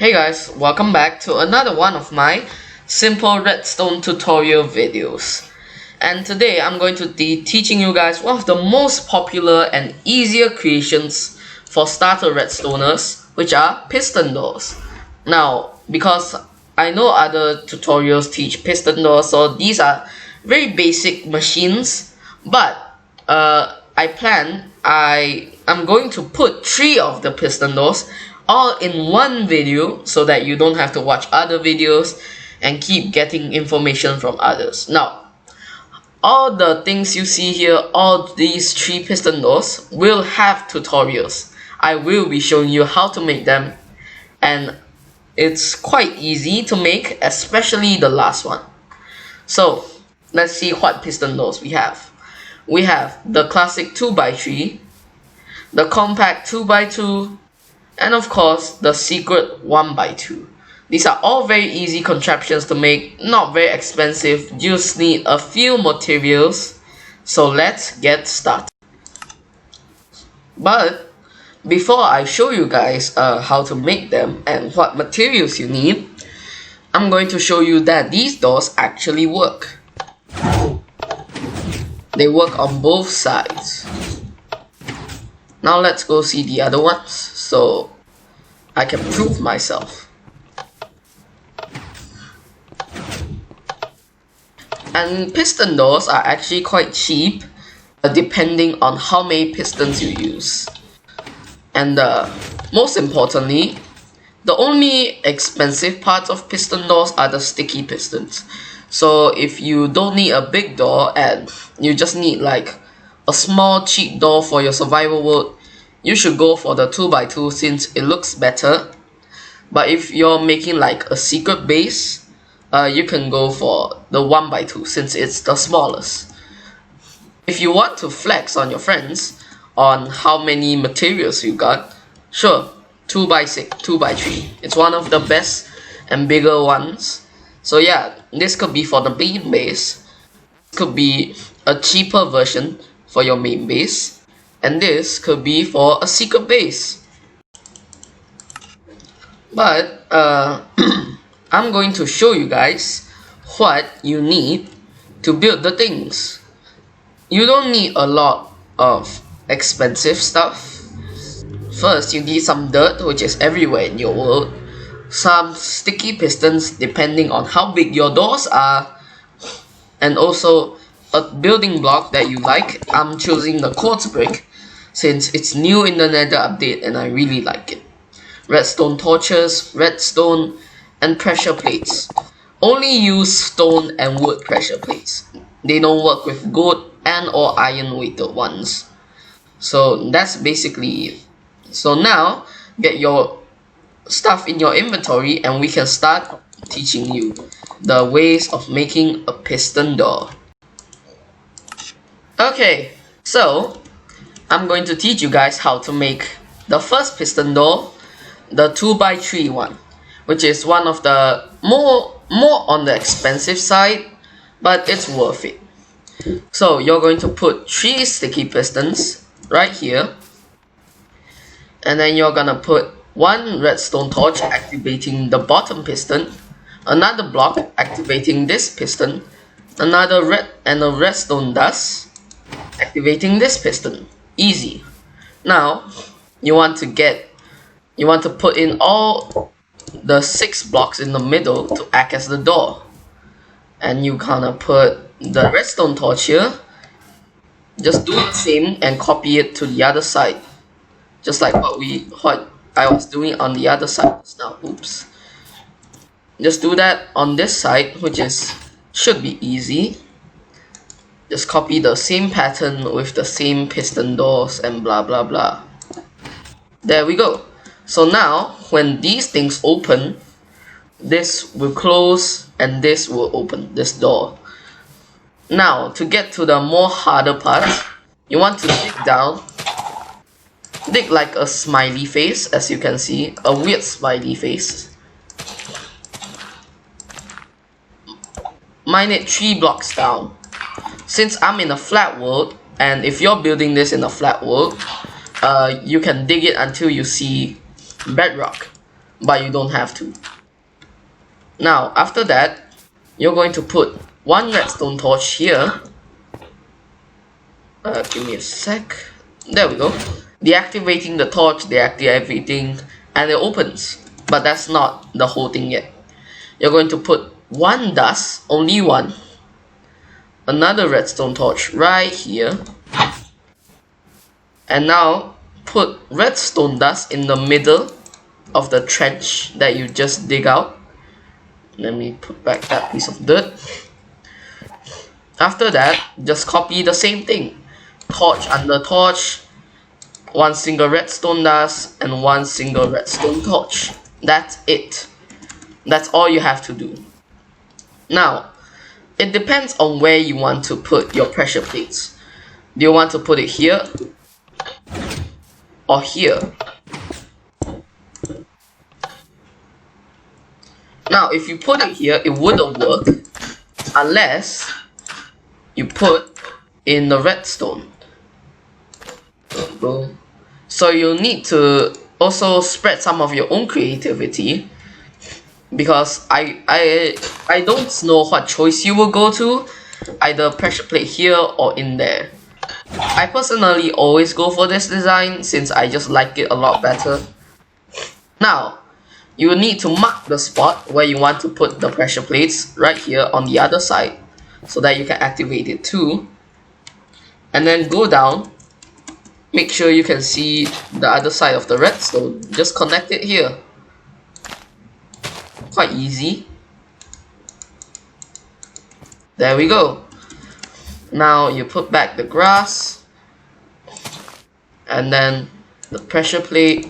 Hey guys, welcome back to another one of my simple redstone tutorial videos. And today I'm going to be teaching you guys one of the most popular and easier creations for starter redstoners, which are piston doors. Now, because I know other tutorials teach piston doors, so these are very basic machines, but I'm going to put 3 of the piston doors all in one video so that you don't have to watch other videos and keep getting information from others. Now, all the things you see here, all these 3 piston doors will have tutorials. I will be showing you how to make them, and it's quite easy to make, especially the last one. So let's see what piston doors we have. We have the classic 2x3, the compact 2x2, and of course the secret 1x2. These are all very easy contraptions to make, not very expensive, just need a few materials. So let's get started. But before I show you guys how to make them and what materials you need, I'm going to show you that these doors actually work. They work on both sides. Now let's go see the other ones so I can prove myself. And piston doors are actually quite cheap, depending on how many pistons you use. And most importantly, the only expensive parts of piston doors are the sticky pistons. So if you don't need a big door and you just need like a small cheap door for your survival world, you should go for the 2x2 since it looks better. But if you're making like a secret base, you can go for the 1x2 since it's the smallest. If you want to flex on your friends on how many materials you got, sure, 2x6, 2x3. It's one of the best and bigger ones. So yeah, this could be for the main base. This could be a cheaper version for your main base. And this could be for a secret base. But I'm going to show you guys what you need to build the things. You don't need a lot of expensive stuff. First, you need some dirt, which is everywhere in your world. Some sticky pistons depending on how big your doors are. And also a building block that you like. I'm choosing the quartz brick since it's new in the Nether update and I really like it. Redstone torches, redstone, and pressure plates. Only use stone and wood pressure plates. They don't work with gold and or iron weighted ones. So that's basically it. So now get your stuff in your inventory and we can start teaching you the ways of making a piston door. Okay, so I'm going to teach you guys how to make the first piston door, the 2x3 one, which is one of the more on the expensive side, but it's worth it. So you're going to put 3 sticky pistons right here, and then you're gonna put 1 redstone torch activating the bottom piston, another block activating this piston, another redstone dust activating this piston. Easy. Now you want to put in all the 6 blocks in the middle to act as the door, and you kind of put the redstone torch here. Just do the same and copy it to the other side, just like what I was doing on the other side just now. Oops. Just do that on this side, which should be easy. Just copy the same pattern with the same piston doors and blah blah blah. There we go. So now when these things open, this will close and this will open, this door. Now to get to the more harder part, you want to dig down. Dig like a smiley face, as you can see, a weird smiley face. Mine it 3 blocks down. Since I'm in a flat world, and if you're building this in a flat world, you can dig it until you see bedrock. but you don't have to. Now after that, you're going to put one redstone torch here. Give me a sec. There we go. Deactivating the torch, deactivating, and it opens. But that's not the whole thing yet. You're going to put one dust, only one. Another redstone torch right here. And now put redstone dust in the middle of the trench that you just dig out. Let me put back that piece of dirt. After that, just copy the same thing. Torch under torch, one single redstone dust, and one single redstone torch. That's it. That's all you have to do. Now, it depends on where you want to put your pressure plates. Do you want to put it here or here? Now, if you put it here, it wouldn't work unless you put in the redstone. So you'll need to also spread some of your own creativity, because I don't know what choice you will go to, either pressure plate here or in there. I personally always go for this design since I just like it a lot better. Now, you will need to mark the spot where you want to put the pressure plates right here on the other side, so that you can activate it too. And then go down, make sure you can see the other side of the redstone, just connect it here. Quite easy. There we go. Now you put back the grass, and then the pressure plate.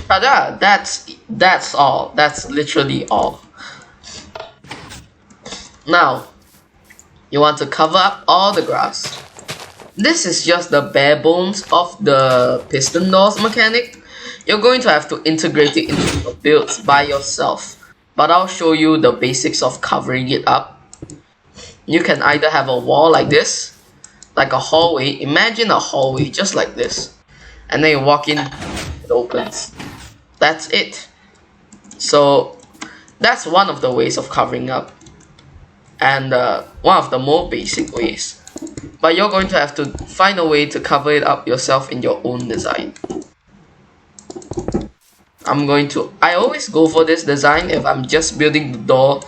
Ta-da! That's all. That's literally all. Now you want to cover up all the grass. This is just the bare bones of the piston doors mechanic. You're going to have to integrate it into your builds by yourself, but I'll show you the basics of covering it up. You can either have a wall like this, like a hallway. Imagine a hallway just like this, and then you walk in, it opens. That's it. So that's one of the ways of covering up, and one of the more basic ways. But you're going to have to find a way to cover it up yourself in your own design. I always go for this design if I'm just building the door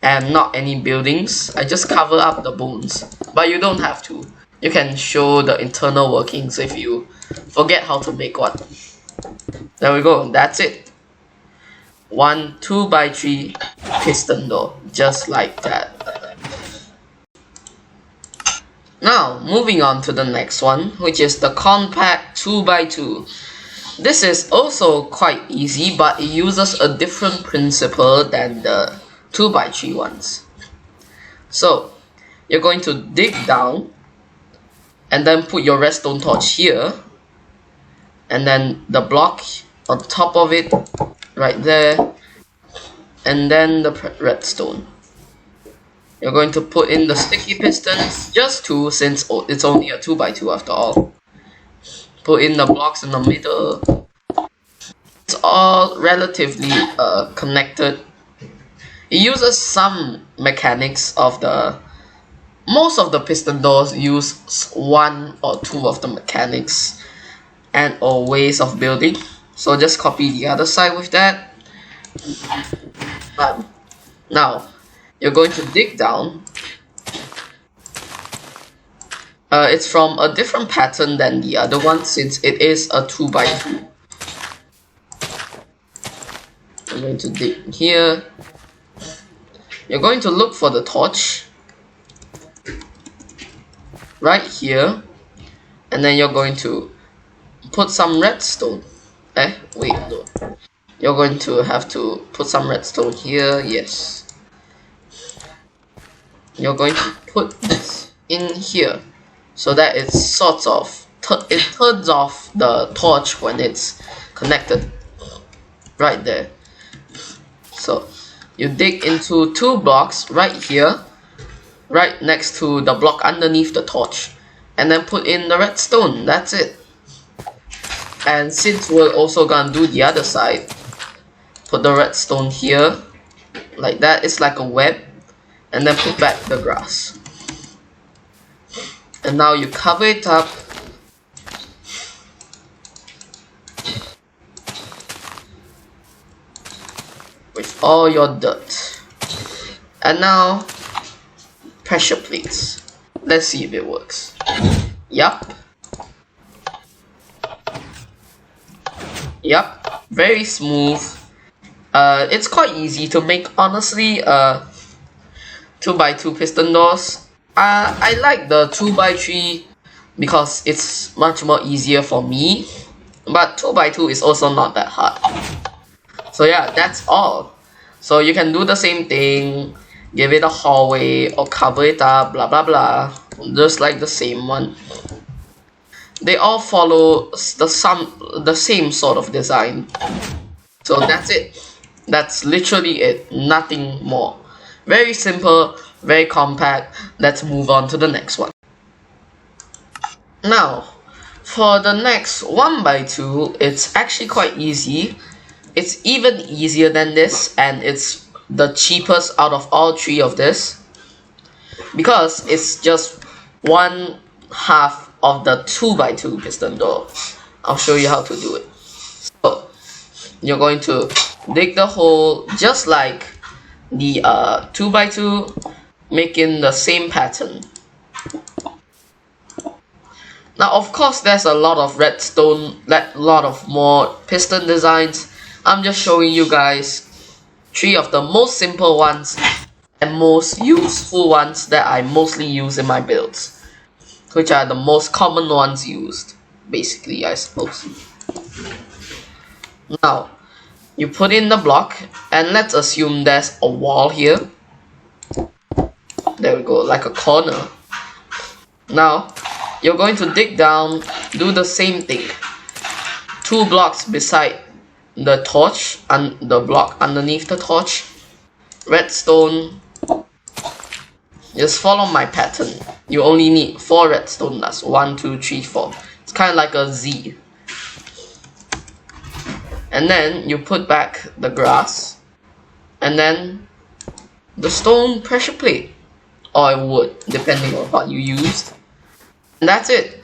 and not any buildings. I just cover up the bones, but you don't have to. You can show the internal workings if you forget how to make one. There we go, that's it. One 2x3 piston door, just like that. Now, moving on to the next one, which is the compact 2x2. This is also quite easy, but it uses a different principle than the 2x3 ones. So, you're going to dig down, and then put your redstone torch here, and then the block on top of it, right there, and then the redstone. You're going to put in the sticky pistons, just two, since it's only a 2x2 after all. Put in the blocks in the middle. It's all relatively connected. It uses some mechanics of most of the piston doors use one or two of the mechanics and or ways of building. So just copy the other side with that. Now, you're going to dig down. It's from a different pattern than the other one since it is a 2x2. I'm going to dig here. You're going to look for the torch right here, and then you're going to put some redstone. Wait, no. You're going to have to put some redstone here, yes. You're going to put this in here, so that it's sort of, it turns off the torch when it's connected, right there. So, you dig into two blocks right here, right next to the block underneath the torch, and then put in the redstone, that's it. And since we're also gonna do the other side, put the redstone here, like that. It's like a web, and then put back the grass. And now you cover it up. With all your dirt. And now, pressure plates. Let's see if it works. Yup. Yup, very smooth. It's quite easy to make, honestly. 2x2 piston doors. I like the 2x3 because it's much more easier for me, but 2x2 is also not that hard. So yeah, that's all. So you can do the same thing, give it a hallway or cover it up, blah blah blah, just like the same one. They all follow the same sort of design. So that's it. That's literally it. Nothing more. Very simple, very compact. Let's move on to the next one. Now, for the next 1x2, it's actually quite easy. It's even easier than this, and it's the cheapest out of all three of this, because it's just 1/2 of the 2x2 piston door. I'll show you how to do it. So you're going to dig the hole just like the 2x2, making the same pattern. Now of course there's a lot of redstone, a lot of more piston designs. I'm just showing you guys three of the most simple ones and most useful ones that I mostly use in my builds, which are the most common ones used, basically, I suppose. Now, you put in the block, and let's assume there's a wall here. There we go, like a corner. Now, you're going to dig down, do the same thing. 2 blocks beside the torch, and the block underneath the torch. Redstone. Just follow my pattern. You only need 4 redstone. That's 1, 2, 3, 4. It's kind of like a Z. And then you put back the grass, and then the stone pressure plate, or wood, depending on what you used. And that's it.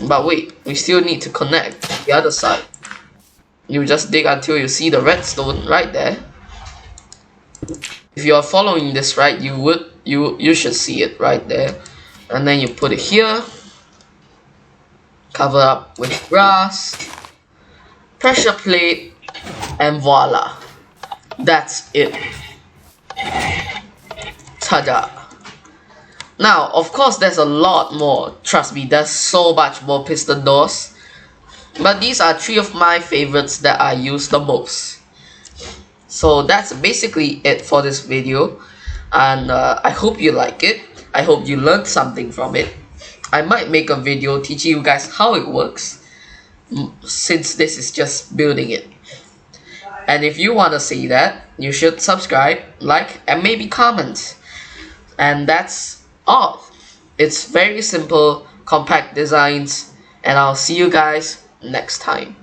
But wait, we still need to connect the other side. You just dig until you see the redstone right there. If you are following this right, you should see it right there. And then you put it here, cover up with grass, pressure plate, and voila, that's it. Ta-da! Now of course there's a lot more, trust me, there's so much more piston doors, but these are 3 of my favorites that I use the most. So that's basically it for this video, and I hope you like it. I hope you learned something from it. I might make a video teaching you guys how it works, since this is just building it. And if you want to see that, you should subscribe, like, and maybe comment. And that's all. It's very simple, compact designs, and I'll see you guys next time.